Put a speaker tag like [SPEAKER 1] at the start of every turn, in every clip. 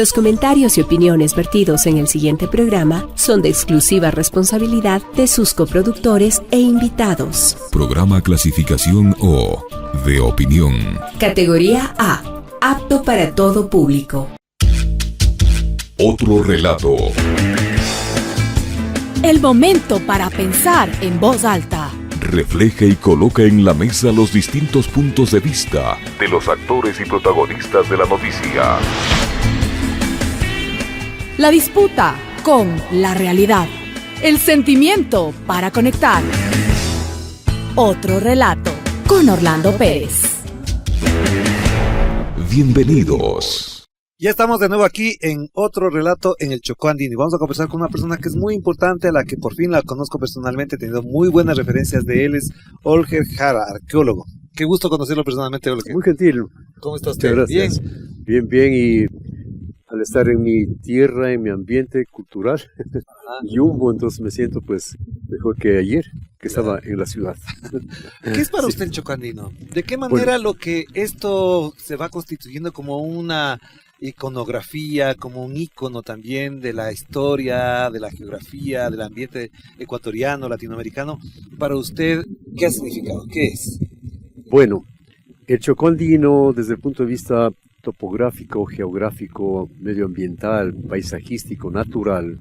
[SPEAKER 1] Los comentarios y opiniones vertidos en el siguiente programa son de exclusiva responsabilidad de sus coproductores e invitados.
[SPEAKER 2] Programa clasificación O, de opinión.
[SPEAKER 1] Categoría A, apto para todo público.
[SPEAKER 2] Otro relato.
[SPEAKER 3] El momento para pensar en voz alta.
[SPEAKER 2] Refleja y coloca en la mesa los distintos puntos de vista de los actores y protagonistas de la noticia.
[SPEAKER 3] La disputa con la realidad. El sentimiento para conectar. Otro relato con Orlando Pérez.
[SPEAKER 2] Bienvenidos.
[SPEAKER 4] Ya estamos de nuevo aquí en otro relato en el Chocó Andino y vamos a conversar con una persona que es muy importante, a la que por fin la conozco personalmente, he tenido muy buenas referencias de él, es Olger Jara, arqueólogo. Qué gusto conocerlo personalmente, Olger.
[SPEAKER 5] Muy gentil.
[SPEAKER 4] ¿Cómo está usted?
[SPEAKER 5] Muchas gracias. Bien, y al estar en mi tierra, en mi ambiente cultural, Yumbo, entonces me siento pues mejor que ayer, que estaba en la ciudad.
[SPEAKER 4] ¿Qué es para usted el Chocó Andino? ¿De qué manera lo que esto se va constituyendo como una iconografía, como un ícono también de la historia, de la geografía, del ambiente ecuatoriano, latinoamericano? Para usted, ¿qué ha significado? ¿Qué es?
[SPEAKER 5] Bueno, el Chocó Andino desde el punto de vista topográfico, geográfico, medioambiental, paisajístico, natural,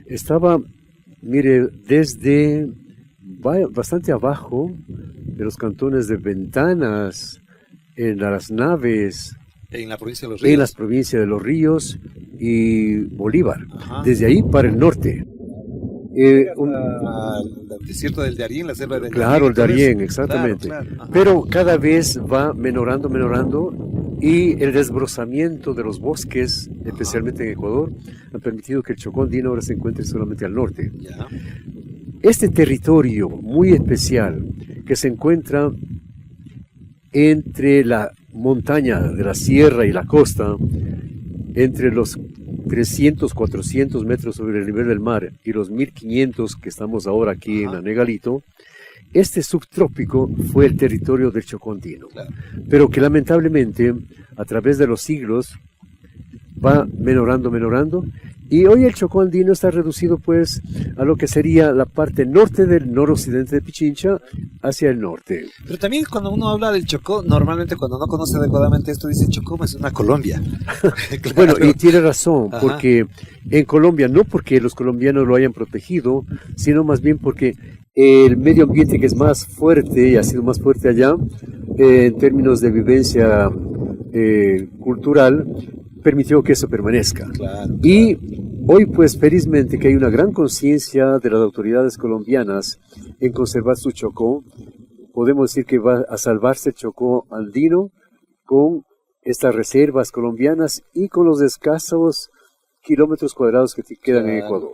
[SPEAKER 5] estaba, mire, desde bastante abajo de los cantones de Ventanas, en las Naves,
[SPEAKER 4] en la provincia de los Ríos.
[SPEAKER 5] En las provincias de Los Ríos y Bolívar.
[SPEAKER 4] Ajá.
[SPEAKER 5] Desde ahí para el norte.
[SPEAKER 4] El desierto del Darién, la selva del Darién.
[SPEAKER 5] Claro, el Darién, exactamente.
[SPEAKER 4] Claro.
[SPEAKER 5] Pero cada vez va menorando, y el desbrozamiento de los bosques, especialmente en Ecuador, ha permitido que el Chocó Andino ahora se encuentre solamente al norte.
[SPEAKER 4] Ya.
[SPEAKER 5] Este territorio muy especial que se encuentra entre la montaña de la sierra y la costa, entre los 300, 400 metros sobre el nivel del mar y los 1500 que estamos ahora aquí en Anegalito, este subtrópico fue el territorio del Chocó Andino, pero que lamentablemente a través de los siglos va menorando, y hoy el Chocó Andino está reducido pues a lo que sería la parte norte del noroccidente de Pichincha hacia el norte.
[SPEAKER 4] Pero también cuando uno habla del Chocó, normalmente cuando no conoce adecuadamente esto, dice Chocó es una Colombia. Claro.
[SPEAKER 5] Bueno, y tiene razón, porque en Colombia, no porque los colombianos lo hayan protegido, sino más bien porque el medio ambiente que es más fuerte, y ha sido más fuerte allá, en términos de vivencia cultural, permitió que eso permanezca. Claro. Y hoy pues felizmente que hay una gran conciencia de las autoridades colombianas en conservar su Chocó, podemos decir que va a salvarse el Chocó Andino con estas reservas colombianas y con los escasos kilómetros cuadrados que quedan en Ecuador.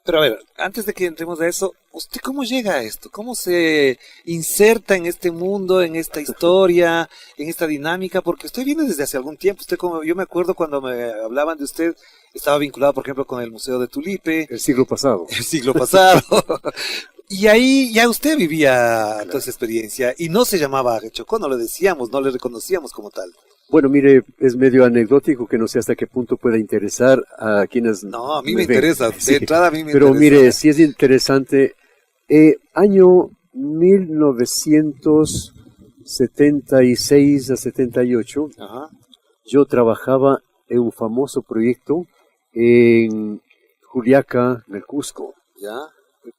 [SPEAKER 4] Pero a ver, antes de que entremos a eso, ¿usted cómo llega a esto? ¿Cómo se inserta en este mundo, en esta historia, en esta dinámica? Porque usted viene desde hace algún tiempo. Yo me acuerdo cuando me hablaban de usted, estaba vinculado, por ejemplo, con el Museo de Tulipe.
[SPEAKER 5] El siglo pasado.
[SPEAKER 4] Y ahí ya usted vivía toda esa experiencia. Y no se llamaba Chocó, no le decíamos, no le reconocíamos como tal.
[SPEAKER 5] Bueno, mire, es medio anecdótico, que no sé hasta qué punto pueda interesar a quienes...
[SPEAKER 4] No, a mí me interesa, de entrada a mí me
[SPEAKER 5] Pero
[SPEAKER 4] interesa.
[SPEAKER 5] Mire, sí es interesante. Año 1976 a 78, yo trabajaba en un famoso proyecto en Juliaca, en el Cusco.
[SPEAKER 4] ¿Ya?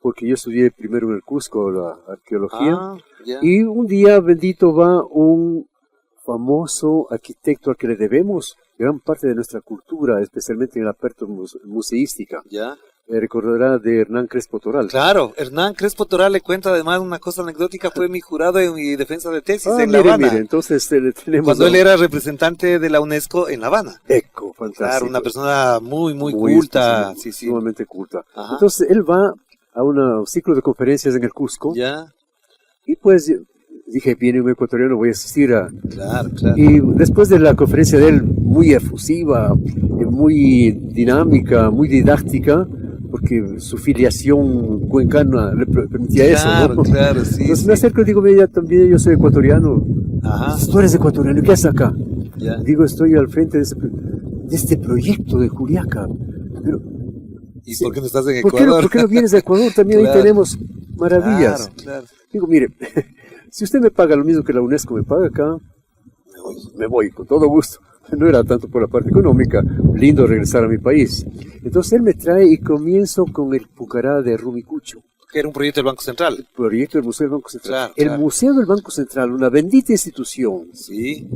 [SPEAKER 5] Porque yo estudié primero en el Cusco, la arqueología, y un día, bendito, va un famoso arquitecto al que le debemos gran parte de nuestra cultura, especialmente en la parte museística.
[SPEAKER 4] ¿Ya?
[SPEAKER 5] Recordará de Hernán Crespo Toral.
[SPEAKER 4] Claro, Hernán Crespo Toral, le cuenta además una cosa anecdótica, fue mi jurado en mi defensa de tesis en La Habana.
[SPEAKER 5] Mire, entonces tenemos...
[SPEAKER 4] Cuando él era representante de la UNESCO en La Habana.
[SPEAKER 5] Eco, fantástico.
[SPEAKER 4] Claro, una persona muy culta. Sí.
[SPEAKER 5] Sumamente culta. Entonces él va a un ciclo de conferencias en el Cusco.
[SPEAKER 4] Ya.
[SPEAKER 5] Y pues dije, viene un ecuatoriano, voy a asistir a...
[SPEAKER 4] Claro.
[SPEAKER 5] Y después de la conferencia de él, muy efusiva, muy dinámica, muy didáctica, porque su filiación cuencana le permitía eso, ¿no?
[SPEAKER 4] Claro, sí.
[SPEAKER 5] Entonces me acerco y digo, mira, también yo soy ecuatoriano. Tú eres ecuatoriano, ¿y qué haces acá? Digo, estoy al frente de este proyecto de Juliaca. Pero,
[SPEAKER 4] ¿y por qué no estás en Ecuador?
[SPEAKER 5] ¿Por qué no vienes de Ecuador? También ahí tenemos maravillas.
[SPEAKER 4] Claro.
[SPEAKER 5] Digo, mire, si usted me paga lo mismo que la UNESCO me paga acá, me voy con todo gusto. No era tanto por la parte económica, lindo regresar a mi país. Entonces él me trae y comienzo con el Pucará de Rumicucho.
[SPEAKER 4] Que era un proyecto del Banco Central.
[SPEAKER 5] El proyecto del Museo del Banco Central.
[SPEAKER 4] Claro.
[SPEAKER 5] El Museo del Banco Central, una bendita institución.
[SPEAKER 4] Sí,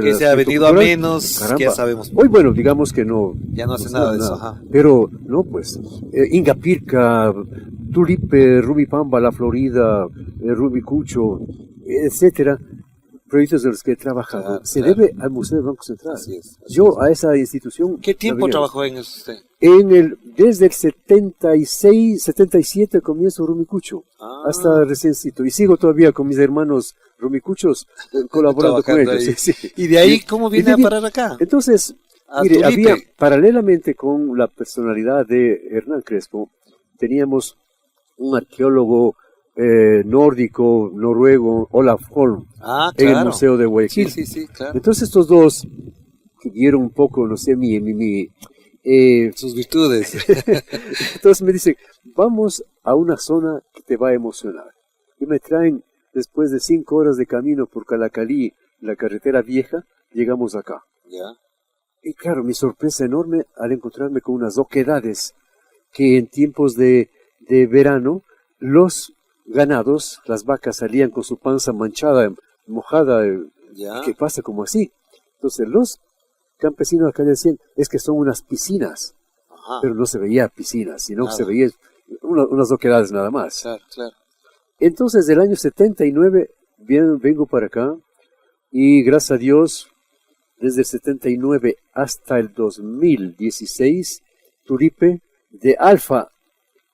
[SPEAKER 4] que se ha venido a menos,
[SPEAKER 5] caramba.
[SPEAKER 4] que ya sabemos.
[SPEAKER 5] Hoy, bueno, digamos que no.
[SPEAKER 4] Ya no hace nada de eso. Ajá.
[SPEAKER 5] Pero, no, pues, Ingapirca, Tulipe, Rumipamba, La Florida, Rumicucho, etcétera. Proyectos de los que he trabajado, se debe al Museo del Banco Central.
[SPEAKER 4] Así es.
[SPEAKER 5] Yo a esa institución...
[SPEAKER 4] ¿Qué tiempo trabajó en eso usted?
[SPEAKER 5] Desde el 76, 77 comienzo Rumicucho, hasta reciencito. Y sigo todavía con mis hermanos Rumicuchos, colaborando con ellos. Sí.
[SPEAKER 4] ¿Y de ahí cómo viene a parar acá?
[SPEAKER 5] Entonces, mire, había, paralelamente con la personalidad de Hernán Crespo, teníamos un arqueólogo nórdico, noruego, Olaf Holm, en el Museo de Guayaquil.
[SPEAKER 4] Sí, claro.
[SPEAKER 5] Entonces estos dos, que vieron un poco, no sé,
[SPEAKER 4] sus virtudes.
[SPEAKER 5] Entonces me dicen, vamos a una zona que te va a emocionar. Y me traen, después de 5 horas de camino por Calacalí, la carretera vieja, llegamos acá. Y claro, mi sorpresa enorme al encontrarme con unas oquedades que en tiempos de verano, los ganados, las vacas salían con su panza manchada, mojada. ¿Qué pasa? Como así. Entonces los campesinos acá decían, es que son unas piscinas. Pero no se veía piscinas, sino que se veía unas oquedades nada más.
[SPEAKER 4] Claro.
[SPEAKER 5] Entonces del año 79 vengo para acá y gracias a Dios, desde el 79 hasta el 2016, Tulipe, de alfa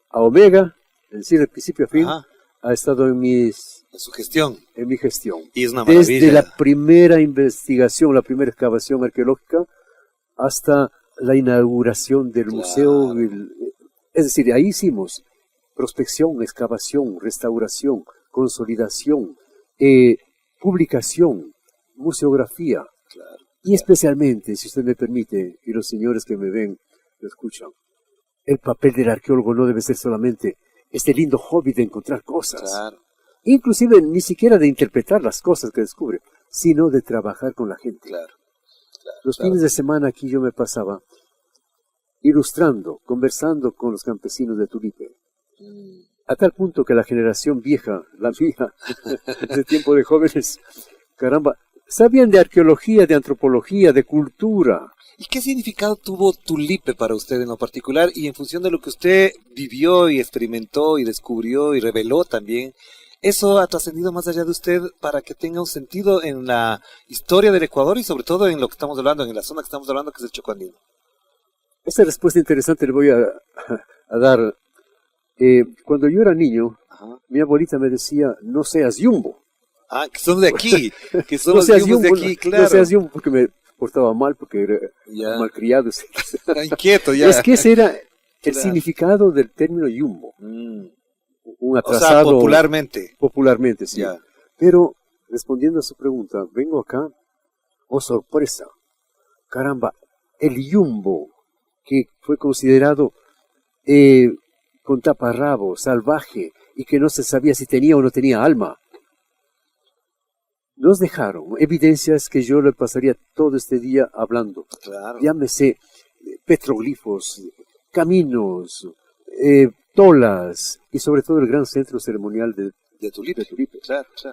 [SPEAKER 5] a omega, es decir, de principio a fin, ha estado en
[SPEAKER 4] su gestión.
[SPEAKER 5] En mi gestión.
[SPEAKER 4] Y es una maravilla.
[SPEAKER 5] Desde la primera investigación, la primera excavación arqueológica, hasta la inauguración del museo. Es decir, ahí hicimos prospección, excavación, restauración, consolidación, publicación, museografía. Y especialmente, si usted me permite, y los señores que me ven lo escuchan, el papel del arqueólogo no debe ser solamente este lindo hobby de encontrar cosas. Inclusive ni siquiera de interpretar las cosas que descubre, sino de trabajar con la gente. Los fines de semana aquí yo me pasaba ilustrando, conversando con los campesinos de Tulipe. A tal punto que la generación vieja, la mía, de tiempo de jóvenes, caramba, sabían de arqueología, de antropología, de cultura.
[SPEAKER 4] ¿Y qué significado tuvo Tulipe para usted en lo particular y en función de lo que usted vivió y experimentó y descubrió y reveló también? ¿Eso ha trascendido más allá de usted para que tenga un sentido en la historia del Ecuador y sobre todo en lo que estamos hablando, en la zona que estamos hablando, que es el Chocó andino?
[SPEAKER 5] Esta respuesta interesante le voy a dar. Cuando yo era niño, mi abuelita me decía, no seas yumbo.
[SPEAKER 4] Que son de aquí, que son
[SPEAKER 5] no
[SPEAKER 4] los
[SPEAKER 5] seas
[SPEAKER 4] yumbos
[SPEAKER 5] yumbo,
[SPEAKER 4] de aquí, claro.
[SPEAKER 5] No seas yumbo porque me portaba mal, porque era malcriado.
[SPEAKER 4] Inquieto, ya.
[SPEAKER 5] Es que ese era el significado del término yumbo. Un atrasado.
[SPEAKER 4] O sea, popularmente.
[SPEAKER 5] Popularmente, sí. Pero, respondiendo a su pregunta, vengo acá, sorpresa, caramba, el yumbo, que fue considerado con taparrabo, salvaje, y que no se sabía si tenía o no tenía alma, nos dejaron evidencias que yo le pasaría todo este día hablando. Llámese petroglifos, caminos, tolas, y sobre todo el gran centro ceremonial de Tulipe.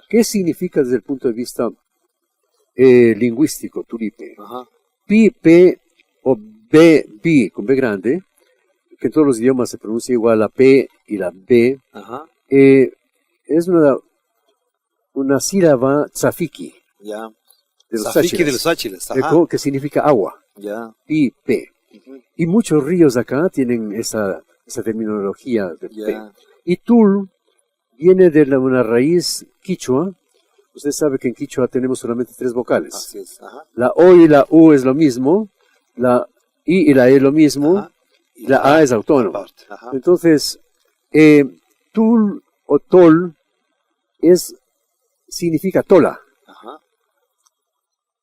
[SPEAKER 5] ¿Qué significa desde el punto de vista lingüístico Tulipe? Pi, P o B, B, con B grande, que en todos los idiomas se pronuncia igual la P y la B, es una sílaba tzafiki. De los
[SPEAKER 4] sáchiles.
[SPEAKER 5] Que significa agua. Pi, P. Y muchos ríos acá tienen esa terminología de P. Y Tul viene de una raíz quichua. Usted sabe que en quichua tenemos solamente 3 vocales.
[SPEAKER 4] Así es.
[SPEAKER 5] La O y la U es lo mismo, la I y la E lo mismo, y la A es autónoma. Entonces, Tul o Tol significa tola.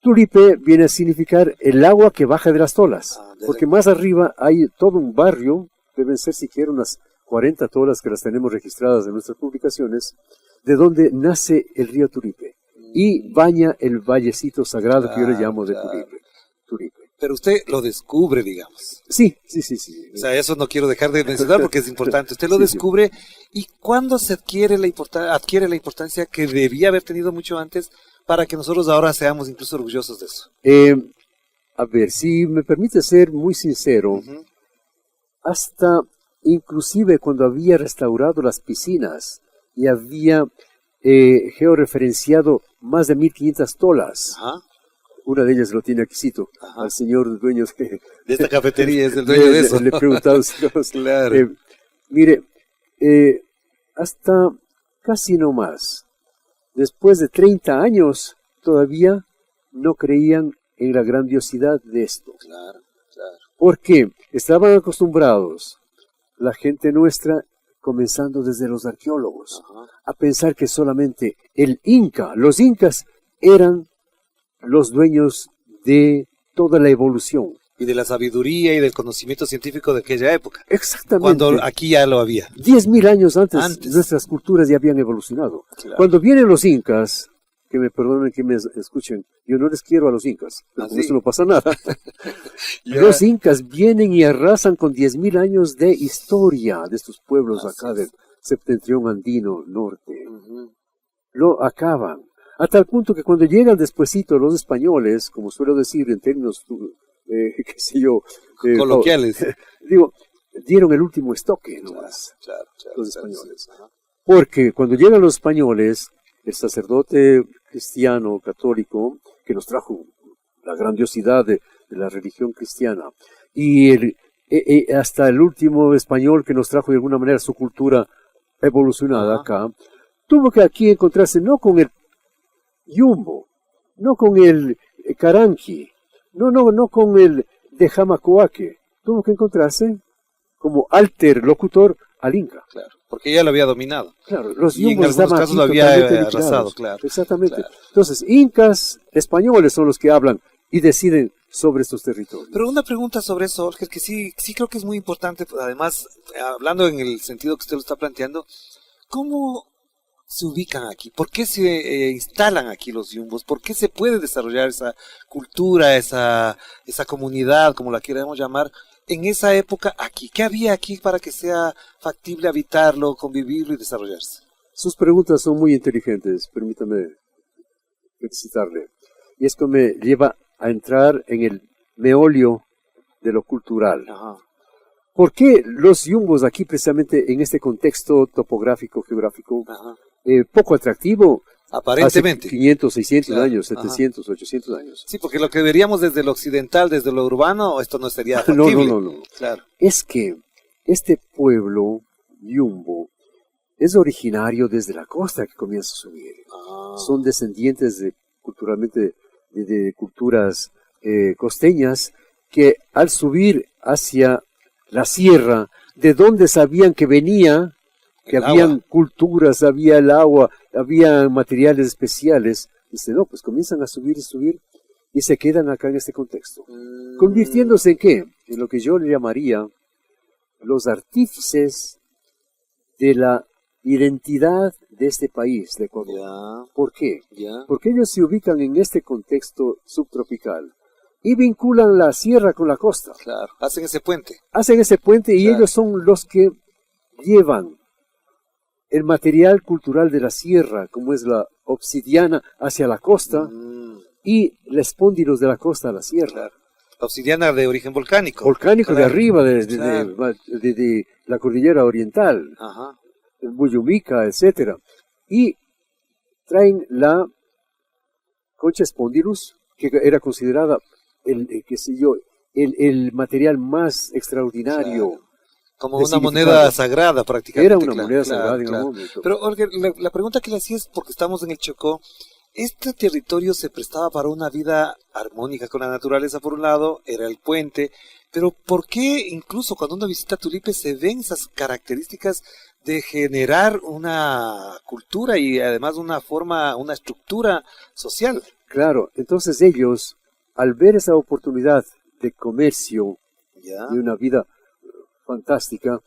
[SPEAKER 5] Turipe viene a significar el agua que baja de las tolas, porque más arriba hay todo un barrio, deben ser siquiera unas 40 tolas que las tenemos registradas en nuestras publicaciones, de donde nace el río Turipe y baña el vallecito sagrado que yo le llamo de Turipe.
[SPEAKER 4] Pero usted lo descubre, digamos.
[SPEAKER 5] Sí.
[SPEAKER 4] O sea, eso no quiero dejar de mencionar porque es importante. Usted lo descubre y ¿cuándo se adquiere la importancia que debía haber tenido mucho antes para que nosotros ahora seamos incluso orgullosos de eso?
[SPEAKER 5] A ver, si me permite ser muy sincero, hasta inclusive cuando había restaurado las piscinas y había georreferenciado más de 1500 tolas, una de ellas lo tiene aquícito, al señor dueño de
[SPEAKER 4] esta cafetería, es el dueño de eso.
[SPEAKER 5] Le he preguntado,
[SPEAKER 4] claro.
[SPEAKER 5] Mire, hasta casi no más, después de 30 años, todavía no creían en la grandiosidad de esto.
[SPEAKER 4] Claro.
[SPEAKER 5] Porque estaban acostumbrados, la gente nuestra, comenzando desde los arqueólogos, a pensar que solamente los incas eran los dueños de toda la evolución.
[SPEAKER 4] Y de la sabiduría y del conocimiento científico de aquella época.
[SPEAKER 5] Exactamente.
[SPEAKER 4] Cuando aquí ya lo había.
[SPEAKER 5] 10.000 años antes nuestras culturas ya habían evolucionado. Claro. Cuando vienen los incas, que me perdonen que me escuchen, yo no les quiero a los incas, pero con eso no pasa nada. Los incas vienen y arrasan con 10.000 años de historia de estos pueblos acá del septentrión andino norte. Lo acaban. A tal punto que cuando llegan despuesito los españoles, como suelo decir en términos, qué sé yo,
[SPEAKER 4] coloquiales,
[SPEAKER 5] dieron el último estoque nomás, los españoles. Porque cuando llegan los españoles, el sacerdote cristiano, católico, que nos trajo la grandiosidad de la religión cristiana, y hasta el último español que nos trajo de alguna manera su cultura evolucionada acá, tuvo que aquí encontrarse no con el Yumbo, no con el Caranqui, no con el de Jamacoaque, tuvo que encontrarse como locutor al Inca.
[SPEAKER 4] Claro, porque ya lo había dominado.
[SPEAKER 5] Claro, los
[SPEAKER 4] y en algunos casos lo había arrasado, claro.
[SPEAKER 5] Exactamente. Claro. Entonces, incas españoles son los que hablan y deciden sobre estos territorios.
[SPEAKER 4] Pero una pregunta sobre eso, Olger, que sí creo que es muy importante, además, hablando en el sentido que usted lo está planteando, ¿cómo se ubican aquí? ¿Por qué se instalan aquí los yumbos? ¿Por qué se puede desarrollar esa cultura, esa comunidad, como la queramos llamar, en esa época aquí? ¿Qué había aquí para que sea factible habitarlo, convivirlo y desarrollarse?
[SPEAKER 5] Sus preguntas son muy inteligentes, permítame felicitarle. Y esto me lleva a entrar en el meollo de lo cultural. ¿Por qué los yumbos aquí, precisamente en este contexto topográfico, geográfico, poco atractivo?
[SPEAKER 4] Aparentemente.
[SPEAKER 5] Hace 500, 600 años, 700, 800 años.
[SPEAKER 4] Sí, porque lo que veríamos desde lo occidental, desde lo urbano, esto no sería factible.
[SPEAKER 5] No.
[SPEAKER 4] Claro.
[SPEAKER 5] Es que este pueblo yumbo es originario desde la costa que comienza a subir. Son descendientes culturalmente de culturas costeñas que al subir hacia la sierra, de donde sabían que venía, que habían culturas, había el agua, había materiales especiales, pues comienzan a subir y se quedan acá en este contexto. Convirtiéndose en ¿qué? En lo que yo le llamaría los artífices de la identidad de este país, de Ecuador. ¿Por qué? Porque ellos se ubican en este contexto subtropical y vinculan la sierra con la costa.
[SPEAKER 4] Claro, hacen ese puente.
[SPEAKER 5] Y ellos son los que llevan el material cultural de la sierra, como es la obsidiana, hacia la costa y los espóndilos de la costa a la sierra.
[SPEAKER 4] Claro. La obsidiana de origen volcánico.
[SPEAKER 5] De arriba, de la cordillera oriental, el Buyumica, etcétera. Y traen la concha espondilus, que era considerada el material más extraordinario.
[SPEAKER 4] Como una moneda sagrada prácticamente.
[SPEAKER 5] Era una moneda sagrada en algún momento.
[SPEAKER 4] Pero Olger, la pregunta que le hacía es porque estamos en el Chocó. Este territorio se prestaba para una vida armónica con la naturaleza por un lado, era el puente, pero ¿por qué incluso cuando uno visita Turipe se ven esas características de generar una cultura y además una estructura social?
[SPEAKER 5] Claro, entonces ellos, al ver esa oportunidad de comercio,
[SPEAKER 4] Ya.
[SPEAKER 5] de una vida fantástica,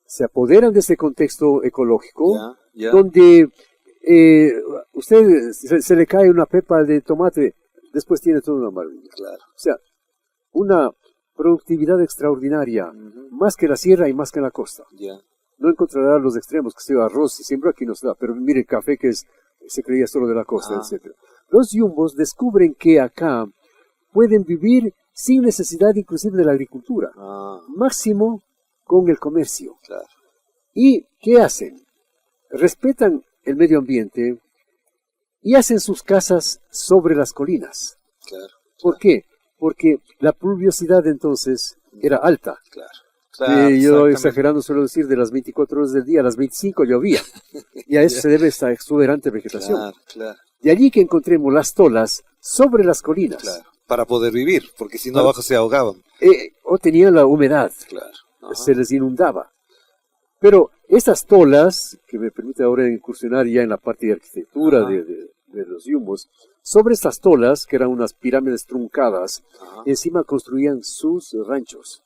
[SPEAKER 5] se apoderan de este contexto ecológico,
[SPEAKER 4] Ya. Ya.
[SPEAKER 5] donde usted se le cae una pepa de tomate, después tiene toda una maravilla.
[SPEAKER 4] Claro.
[SPEAKER 5] O sea, una productividad extraordinaria, más que la sierra y más que en la costa.
[SPEAKER 4] Ya.
[SPEAKER 5] No encontrará los extremos, que sea arroz, y siempre aquí nos da, pero mire el café que se creía solo de la costa, etc. Los yumbos descubren que acá pueden vivir sin necesidad inclusive de la agricultura, máximo con el comercio.
[SPEAKER 4] Claro.
[SPEAKER 5] ¿Y qué hacen? Respetan el medio ambiente y hacen sus casas sobre las colinas.
[SPEAKER 4] Claro.
[SPEAKER 5] ¿Por qué? Porque la pluviosidad entonces era alta.
[SPEAKER 4] Claro.
[SPEAKER 5] Yo
[SPEAKER 4] exactamente.
[SPEAKER 5] exagerando suelo decir de las 24 horas del día a las 25 llovía. Y a eso se debe esta exuberante vegetación.
[SPEAKER 4] Claro, claro,
[SPEAKER 5] De allí que encontremos las tolas sobre las colinas.
[SPEAKER 4] claro. Para poder vivir, porque si no abajo se ahogaban.
[SPEAKER 5] O tenían la humedad,
[SPEAKER 4] Claro. Ajá.
[SPEAKER 5] se les inundaba. Pero estas tolas, que me permite ahora incursionar ya en la parte de arquitectura
[SPEAKER 4] Ajá.
[SPEAKER 5] de los yumbos, sobre estas tolas, que eran unas pirámides truncadas,
[SPEAKER 4] Ajá.
[SPEAKER 5] encima construían sus ranchos.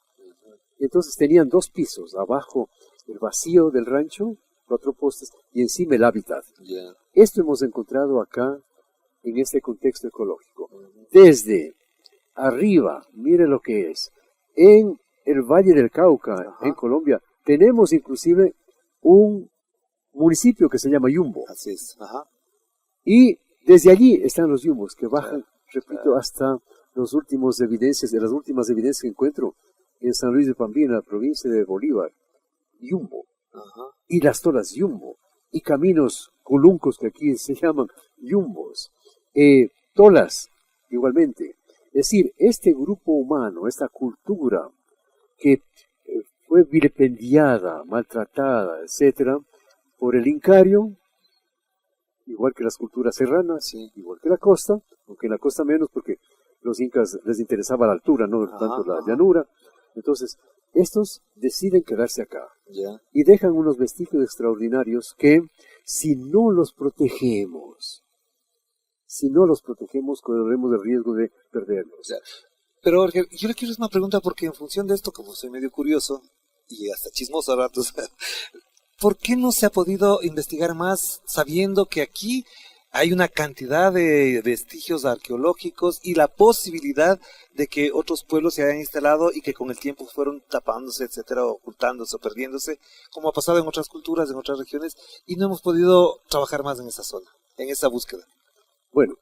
[SPEAKER 5] Entonces tenían 2 pisos, abajo el vacío del rancho, 4 postes, y encima el hábitat.
[SPEAKER 4] Ya.
[SPEAKER 5] Esto hemos encontrado acá en este contexto ecológico. Desde arriba, mire lo que es, en el Valle del Cauca,
[SPEAKER 4] Ajá.
[SPEAKER 5] en Colombia, tenemos inclusive un municipio que se llama Yumbo.
[SPEAKER 4] Así es. Ajá.
[SPEAKER 5] Y desde allí están los yumbos que bajan,
[SPEAKER 4] Claro,
[SPEAKER 5] repito,
[SPEAKER 4] claro.
[SPEAKER 5] hasta las últimas evidencias que encuentro en San Luis de Pambí, en la provincia de Bolívar. Yumbo.
[SPEAKER 4] Ajá.
[SPEAKER 5] Y las tolas yumbo. Y caminos coluncos que aquí se llaman yumbos. Tolas, igualmente. Es decir, este grupo humano, esta cultura que fue vilipendiada, maltratada, etcétera, por el Incario, igual que las culturas serranas,
[SPEAKER 4] Sí.
[SPEAKER 5] igual que la costa, aunque en la costa menos porque los incas les interesaba la altura, no
[SPEAKER 4] Ajá,
[SPEAKER 5] tanto la
[SPEAKER 4] ajá.
[SPEAKER 5] llanura. Entonces, estos deciden quedarse acá
[SPEAKER 4] Ya.
[SPEAKER 5] y dejan unos vestigios extraordinarios que, si no los protegemos, correremos el riesgo de perderlos.
[SPEAKER 4] Ya. Pero Jorge, yo le quiero hacer una pregunta porque en función de esto, como soy medio curioso y hasta chismoso a ratos, ¿por qué no se ha podido investigar más sabiendo que aquí hay una cantidad de vestigios arqueológicos y la posibilidad de que otros pueblos se hayan instalado y que con el tiempo fueron tapándose, etcétera, ocultándose o perdiéndose, como ha pasado en otras culturas, en otras regiones, y no hemos podido trabajar más en esa zona, en esa búsqueda?
[SPEAKER 5] Bueno,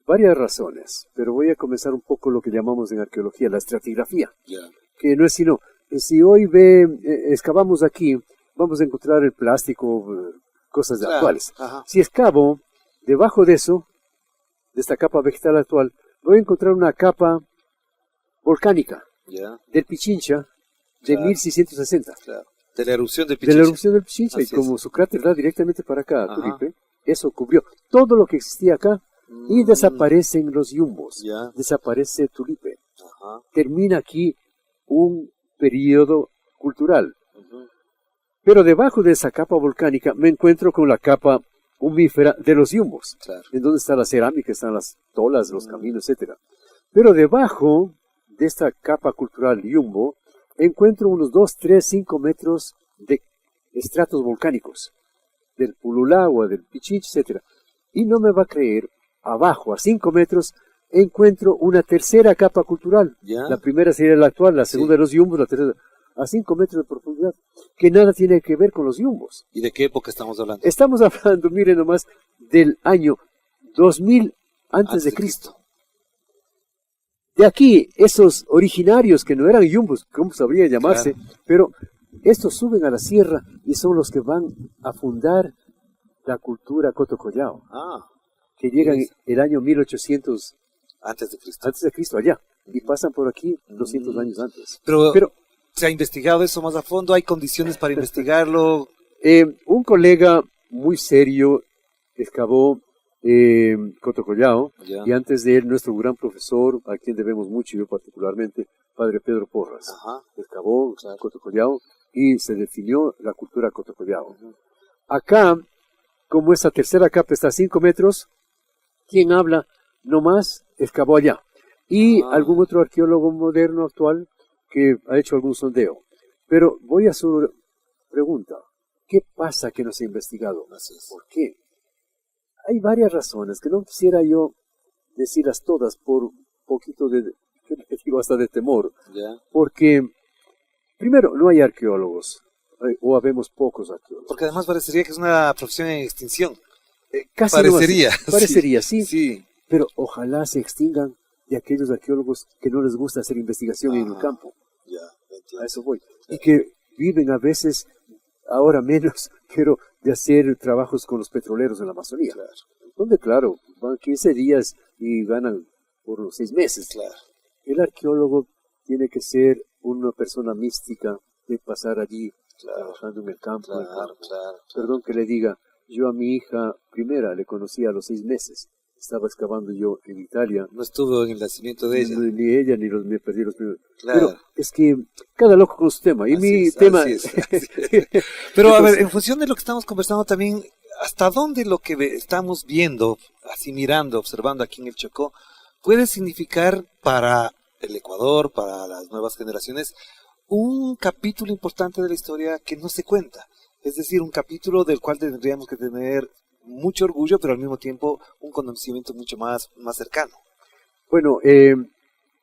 [SPEAKER 5] varias razones, pero voy a comenzar un poco lo que llamamos en arqueología la estratigrafía,
[SPEAKER 4] Ya.
[SPEAKER 5] que no es sino, si hoy excavamos aquí, vamos a encontrar el plástico, cosas
[SPEAKER 4] Claro,
[SPEAKER 5] actuales.
[SPEAKER 4] ajá.
[SPEAKER 5] Si excavo debajo de eso, de esta capa vegetal actual, voy a encontrar una capa volcánica
[SPEAKER 4] Ya.
[SPEAKER 5] del Pichincha de
[SPEAKER 4] Claro.
[SPEAKER 5] 1660.
[SPEAKER 4] Claro. De la erupción del
[SPEAKER 5] De la
[SPEAKER 4] Pichincha.
[SPEAKER 5] erupción del Pichincha, y
[SPEAKER 4] Así
[SPEAKER 5] como
[SPEAKER 4] es.
[SPEAKER 5] su cráter da directamente para acá,
[SPEAKER 4] Ajá.
[SPEAKER 5] Tulipe, eso cubrió todo lo que existía acá y desaparecen los yumbos,
[SPEAKER 4] Ya.
[SPEAKER 5] desaparece Tulipe.
[SPEAKER 4] Ajá.
[SPEAKER 5] Termina aquí un periodo cultural.
[SPEAKER 4] Ujú.
[SPEAKER 5] Pero debajo de esa capa volcánica me encuentro con la capa humífera de los yumbos,
[SPEAKER 4] Claro.
[SPEAKER 5] en donde está la cerámica, están las tolas, los caminos, etc. Pero debajo de esta capa cultural yumbo, encuentro unos 2, 3, 5 metros de estratos volcánicos, del Pululagua, del Pichincha, etc. Y no me va a creer, abajo, a 5 metros, encuentro una tercera capa cultural.
[SPEAKER 4] Ya.
[SPEAKER 5] La primera sería la actual, la segunda
[SPEAKER 4] Sí.
[SPEAKER 5] de los yumbos, la tercera a 5 metros de profundidad, que nada tiene que ver con los yumbos.
[SPEAKER 4] ¿Y de qué época estamos hablando?
[SPEAKER 5] Estamos hablando, miren nomás, del año 2000 antes de Cristo. De aquí, esos originarios que no eran yumbos, ¿cómo sabría llamarse? Pero estos suben a la sierra y son los que van a fundar la cultura Cotocollao,
[SPEAKER 4] Ah,
[SPEAKER 5] que llegan
[SPEAKER 4] Yes.
[SPEAKER 5] el año 1800
[SPEAKER 4] antes de Cristo.
[SPEAKER 5] antes de Cristo allá, y pasan por aquí 200 años antes.
[SPEAKER 4] Pero ¿se ha investigado eso más a fondo? ¿Hay condiciones para investigarlo?
[SPEAKER 5] Un colega muy serio excavó Cotocollao,
[SPEAKER 4] Ya.
[SPEAKER 5] y antes de él nuestro gran profesor, a quien debemos mucho, yo particularmente, padre Pedro Porras,
[SPEAKER 4] Ajá.
[SPEAKER 5] excavó
[SPEAKER 4] Claro.
[SPEAKER 5] Cotocollao y se definió la cultura Cotocollao. Acá, como esta tercera capa está a 5 metros, ¿quién habla no más, excavó allá. Y algún otro arqueólogo moderno actual que ha hecho algún sondeo. Pero voy a su pregunta. ¿Qué pasa que no se ha investigado? ¿Por qué? Hay varias razones que no quisiera yo decirlas todas por un poquito de, digo, hasta de temor. Porque, primero, no hay arqueólogos, o habemos pocos arqueólogos.
[SPEAKER 4] Porque además parecería que es una profesión en extinción.
[SPEAKER 5] Casi
[SPEAKER 4] parecería.
[SPEAKER 5] No, parecería, sí.
[SPEAKER 4] Sí.
[SPEAKER 5] Pero ojalá se extingan de aquellos arqueólogos que no les gusta hacer investigación en el campo. A eso voy. Y que viven a veces, ahora menos, pero de hacer trabajos con los petroleros en la Amazonía. Donde, claro, van 15 días y ganan por los 6 meses. El arqueólogo tiene que ser una persona mística de pasar allí trabajando en el campo. Perdón que le diga, yo a mi hija primera le conocí a los 6 meses. Estaba excavando yo en Italia.
[SPEAKER 4] No estuvo en el nacimiento de ella.
[SPEAKER 5] Ni ella, ni me perdí los primeros. Pero es que cada loco con su tema. Y mi tema...
[SPEAKER 4] Así es. Pero entonces, a ver, en función de lo que estamos conversando también, ¿hasta dónde lo que estamos viendo, así mirando, observando aquí en el Chocó, puede significar para el Ecuador, para las nuevas generaciones, un capítulo importante de la historia que no se cuenta? Es decir, un capítulo del cual tendríamos que tener mucho orgullo, pero al mismo tiempo un conocimiento mucho más cercano.
[SPEAKER 5] Bueno,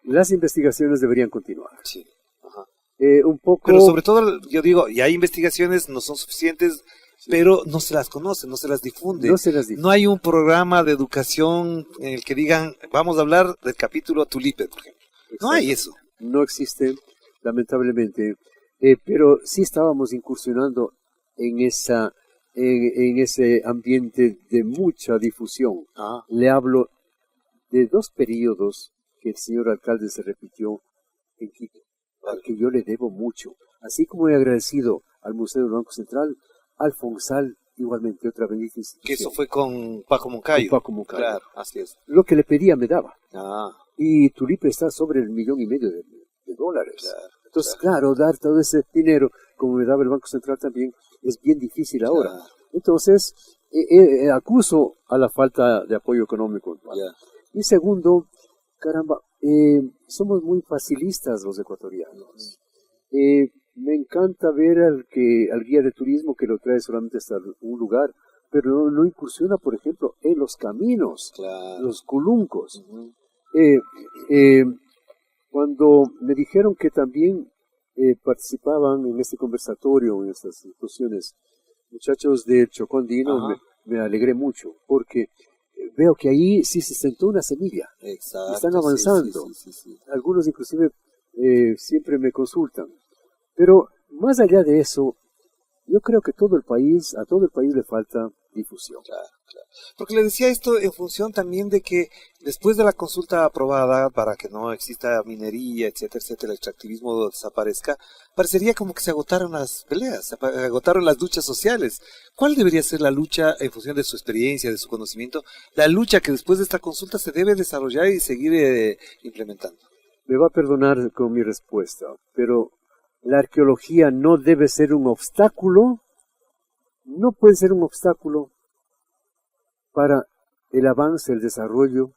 [SPEAKER 5] las investigaciones deberían continuar.
[SPEAKER 4] Sí.
[SPEAKER 5] Un poco...
[SPEAKER 4] Pero sobre todo, yo digo, y hay investigaciones, no son suficientes, pero no se las conoce, no se las difunde. No hay un programa de educación en el que digan, vamos a hablar del capítulo Tulipe, por ejemplo. Exacto. No hay eso.
[SPEAKER 5] No existe, lamentablemente, pero sí estábamos incursionando en ese ambiente de mucha difusión. Le hablo de 2 periodos que el señor alcalde se repitió en Quito, al que yo le debo mucho. Así como he agradecido al Museo del Banco Central, al Fonsal, igualmente otra bendita institución.
[SPEAKER 4] Que eso fue con Paco Moncayo.
[SPEAKER 5] Con Paco Moncayo.
[SPEAKER 4] Claro, así es.
[SPEAKER 5] Lo que le pedía me daba. Y Tulipe está sobre el $1.500.000 de dólares.
[SPEAKER 4] Claro,
[SPEAKER 5] entonces, claro, dar todo ese dinero, como me daba el Banco Central también, es bien difícil ahora. Entonces, acuso a la falta de apoyo económico. Y segundo, caramba, somos muy facilistas los ecuatorianos. Me encanta ver al guía de turismo que lo trae solamente hasta un lugar, pero no incursiona, por ejemplo, en los caminos, los culuncos. Cuando me dijeron que también participaban en este conversatorio, en estas discusiones, muchachos del Chocó andino, me alegré mucho, porque veo que ahí sí se sentó una semilla.
[SPEAKER 4] Exacto,
[SPEAKER 5] están avanzando.
[SPEAKER 4] Sí.
[SPEAKER 5] Algunos inclusive siempre me consultan. Pero más allá de eso, yo creo que a todo el país le falta difusión.
[SPEAKER 4] Claro. Porque le decía esto en función también de que después de la consulta aprobada para que no exista minería, etcétera, el extractivismo desaparezca, parecería como que se agotaron las peleas, se agotaron las luchas sociales. ¿Cuál debería ser la lucha en función de su experiencia, de su conocimiento? La lucha que después de esta consulta se debe desarrollar y seguir implementando.
[SPEAKER 5] Me va a perdonar con mi respuesta, pero la arqueología no debe ser un obstáculo, no puede ser un obstáculo para el avance, el desarrollo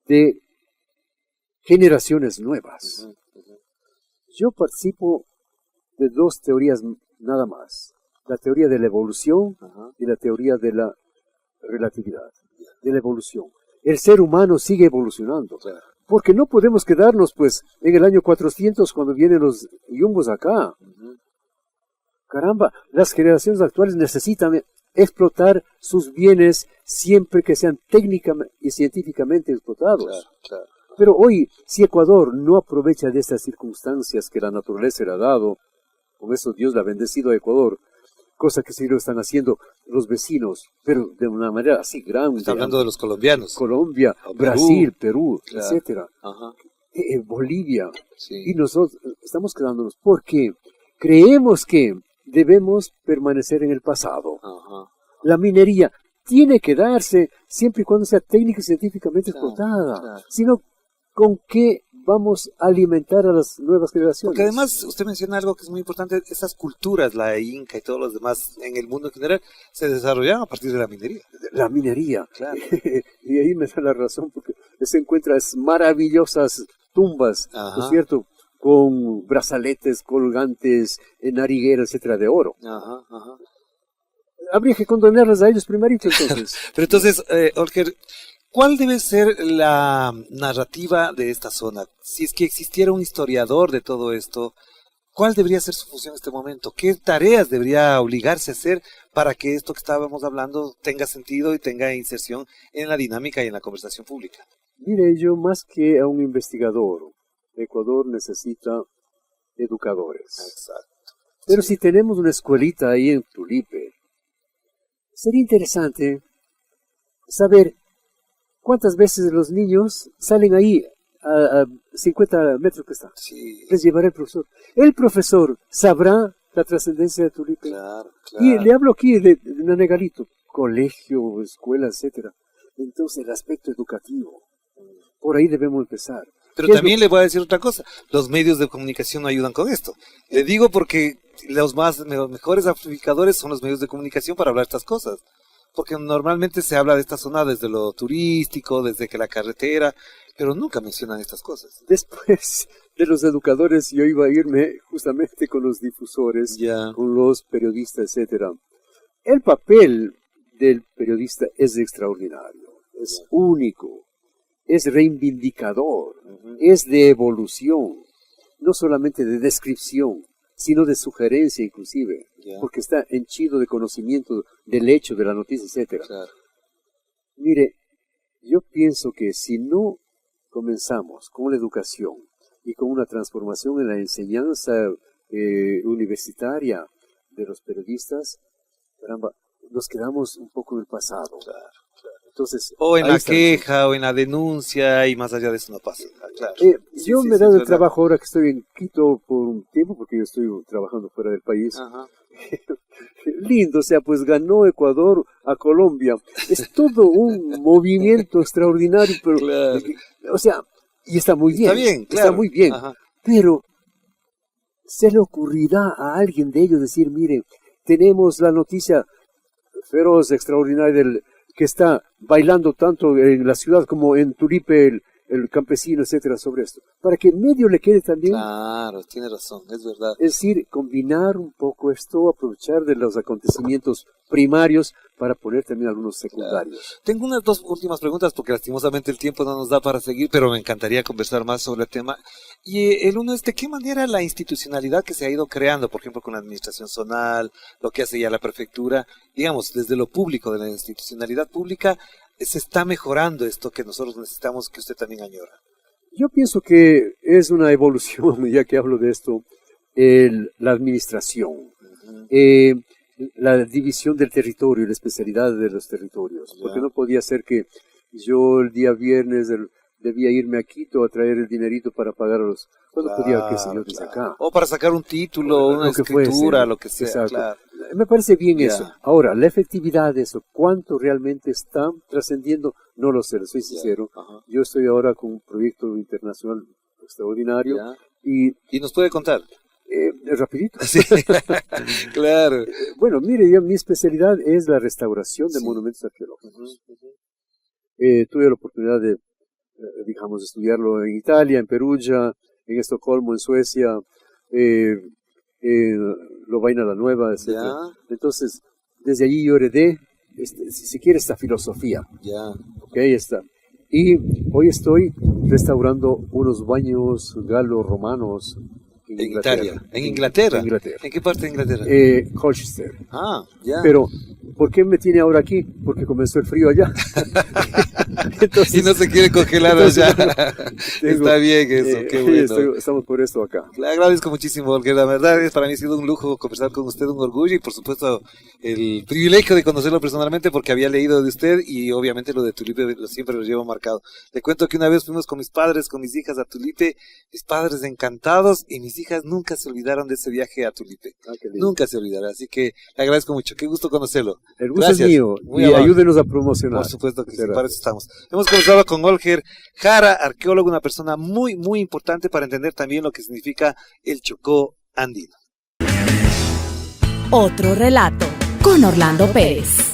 [SPEAKER 5] de generaciones nuevas. Yo participo de 2 teorías nada más, la teoría de la evolución y la teoría de la relatividad, de la evolución. El ser humano sigue evolucionando, porque no podemos quedarnos pues en el año 400 cuando vienen los yumbos acá. Caramba, las generaciones actuales necesitan explotar sus bienes siempre que sean técnicamente y científicamente explotados. Pero hoy, si Ecuador no aprovecha de estas circunstancias que la naturaleza le ha dado, con eso Dios le ha bendecido a Ecuador, cosa que sí lo están haciendo los vecinos, pero de una manera así grande.
[SPEAKER 4] Está hablando de los colombianos.
[SPEAKER 5] Colombia, Brasil, Perú, etcétera. Bolivia. Y nosotros estamos quedándonos porque creemos que debemos permanecer en el pasado. La minería tiene que darse siempre y cuando sea técnica y científicamente explotada. Sino, ¿con qué vamos a alimentar a las nuevas generaciones.
[SPEAKER 4] Porque además usted menciona algo que es muy importante, esas culturas, la inca y todos los demás en el mundo en general, se desarrollaron a partir de la minería.
[SPEAKER 5] La minería,
[SPEAKER 4] claro.
[SPEAKER 5] Y ahí me da la razón, porque se encuentran maravillosas tumbas,
[SPEAKER 4] Ajá.
[SPEAKER 5] ¿no es cierto?, con brazaletes colgantes, narigueras, etcétera, de oro.
[SPEAKER 4] Ajá, ajá.
[SPEAKER 5] Habría que condenarlas a ellos primerito, entonces.
[SPEAKER 4] Pero entonces, Olger, ¿cuál debe ser la narrativa de esta zona? Si es que existiera un historiador de todo esto, ¿cuál debería ser su función en este momento? ¿Qué tareas debería obligarse a hacer para que esto que estábamos hablando tenga sentido y tenga inserción en la dinámica y en la conversación pública?
[SPEAKER 5] Mire, yo más que a un investigador, Ecuador necesita educadores.
[SPEAKER 4] Exacto.
[SPEAKER 5] Pero si tenemos una escuelita ahí en Tulipe, sería interesante saber cuántas veces los niños salen ahí a 50 metros que está.
[SPEAKER 4] Sí.
[SPEAKER 5] Les llevará el profesor. El profesor sabrá la trascendencia de Tulipe.
[SPEAKER 4] Claro, claro.
[SPEAKER 5] Y le hablo aquí de Nanegalito, colegio, escuela, etcétera. Entonces el aspecto educativo, por ahí debemos empezar.
[SPEAKER 4] Pero también le voy a decir otra cosa, los medios de comunicación no ayudan con esto. Le digo porque los mejores amplificadores son los medios de comunicación para hablar estas cosas. Porque normalmente se habla de esta zona desde lo turístico, desde que la carretera, pero nunca mencionan estas cosas.
[SPEAKER 5] Después de los educadores, yo iba a irme justamente con los difusores, con los periodistas, etcétera. El papel del periodista es extraordinario, es único, es reivindicador, es de evolución, no solamente de descripción, sino de sugerencia inclusive, porque está henchido de conocimiento del hecho, de la noticia, etcétera.
[SPEAKER 4] Claro.
[SPEAKER 5] Mire, yo pienso que si no comenzamos con la educación y con una transformación en la enseñanza universitaria de los periodistas, caramba, nos quedamos un poco en el pasado.
[SPEAKER 4] Claro.
[SPEAKER 5] Entonces,
[SPEAKER 4] o en la queja, o en la denuncia, y más allá de eso no pasa. Claro.
[SPEAKER 5] Yo me he dado el trabajo ahora que estoy en Quito por un tiempo, porque yo estoy trabajando fuera del país.
[SPEAKER 4] Ajá.
[SPEAKER 5] Lindo, o sea, pues ganó Ecuador a Colombia. Es todo un movimiento extraordinario, pero,
[SPEAKER 4] claro.
[SPEAKER 5] O sea, y está muy bien.
[SPEAKER 4] Está bien, claro.
[SPEAKER 5] Está muy bien.
[SPEAKER 4] Ajá.
[SPEAKER 5] Pero, ¿se le ocurrirá a alguien de ellos decir, mire, tenemos la noticia feroz, extraordinaria que está bailando tanto en la ciudad como en Tulipe, el campesino, etcétera, sobre esto? Para que en medio le quede también.
[SPEAKER 4] Claro, tiene razón, es verdad.
[SPEAKER 5] Es decir, combinar un poco esto, aprovechar de los acontecimientos primarios para poner también algunos secundarios.
[SPEAKER 4] Claro. Tengo unas dos últimas preguntas porque lastimosamente el tiempo no nos da para seguir, pero me encantaría conversar más sobre el tema. Y el uno es, ¿de qué manera la institucionalidad que se ha ido creando, por ejemplo, con la administración zonal, lo que hace ya la prefectura, digamos, desde lo público, de la institucionalidad pública, se está mejorando esto que nosotros necesitamos, que usted también añora?
[SPEAKER 5] Yo pienso que es una evolución, ya que hablo de esto, la administración, la división del territorio, la especialidad de los territorios, porque no podía ser que yo el día viernes debía irme a Quito a traer el dinerito para pagar a los... ¿Cuándo podía, qué sé yo, desde acá?
[SPEAKER 4] O para sacar un título, una escritura, lo que sea. Claro.
[SPEAKER 5] Me parece bien eso. Ahora, la efectividad de eso, ¿cuánto realmente está trascendiendo? No lo sé, soy sincero. Yo estoy ahora con un proyecto internacional extraordinario. Y
[SPEAKER 4] nos puede contar.
[SPEAKER 5] Rapidito.
[SPEAKER 4] Sí, claro.
[SPEAKER 5] Bueno, mire, mi especialidad es la restauración de monumentos arqueológicos. Tuve la oportunidad de, digamos, estudiarlo en Italia, en Perugia, en Estocolmo, en Suecia, Lovaina la Nueva, etc. Entonces, desde allí yo heredé, si se quiere, esta filosofía. Ok, está. Y hoy estoy restaurando unos baños galo-romanos en
[SPEAKER 4] Italia. ¿En Inglaterra?
[SPEAKER 5] En Inglaterra.
[SPEAKER 4] ¿En qué parte de Inglaterra?
[SPEAKER 5] Colchester.
[SPEAKER 4] Pero,
[SPEAKER 5] ¿por qué me tiene ahora aquí? Porque comenzó el frío allá.
[SPEAKER 4] Entonces, y no se quiere congelar allá. Está bien eso, qué bueno.
[SPEAKER 5] Estamos por esto acá.
[SPEAKER 4] Le agradezco muchísimo, porque la verdad para mí ha sido un lujo conversar con usted, un orgullo, y por supuesto el privilegio de conocerlo personalmente, porque había leído de usted y obviamente lo de Tulipe siempre lo llevo marcado. Le cuento que una vez fuimos con mis padres, con mis hijas a Tulipe, mis padres encantados, y mis hijas nunca se olvidaron de ese viaje a Tulipe. Nunca se olvidarán, así que le agradezco mucho, qué gusto conocerlo.
[SPEAKER 5] El gusto
[SPEAKER 4] Gracias.
[SPEAKER 5] es mío
[SPEAKER 4] Muy
[SPEAKER 5] y
[SPEAKER 4] amable.
[SPEAKER 5] ayúdenos a promocionar.
[SPEAKER 4] Por supuesto que sí,
[SPEAKER 5] Gracias.
[SPEAKER 4] para eso estamos. Hemos conversado con Olger Jara, arqueólogo, una persona muy, muy importante para entender también lo que significa el Chocó andino.
[SPEAKER 3] Otro relato con Orlando Pérez.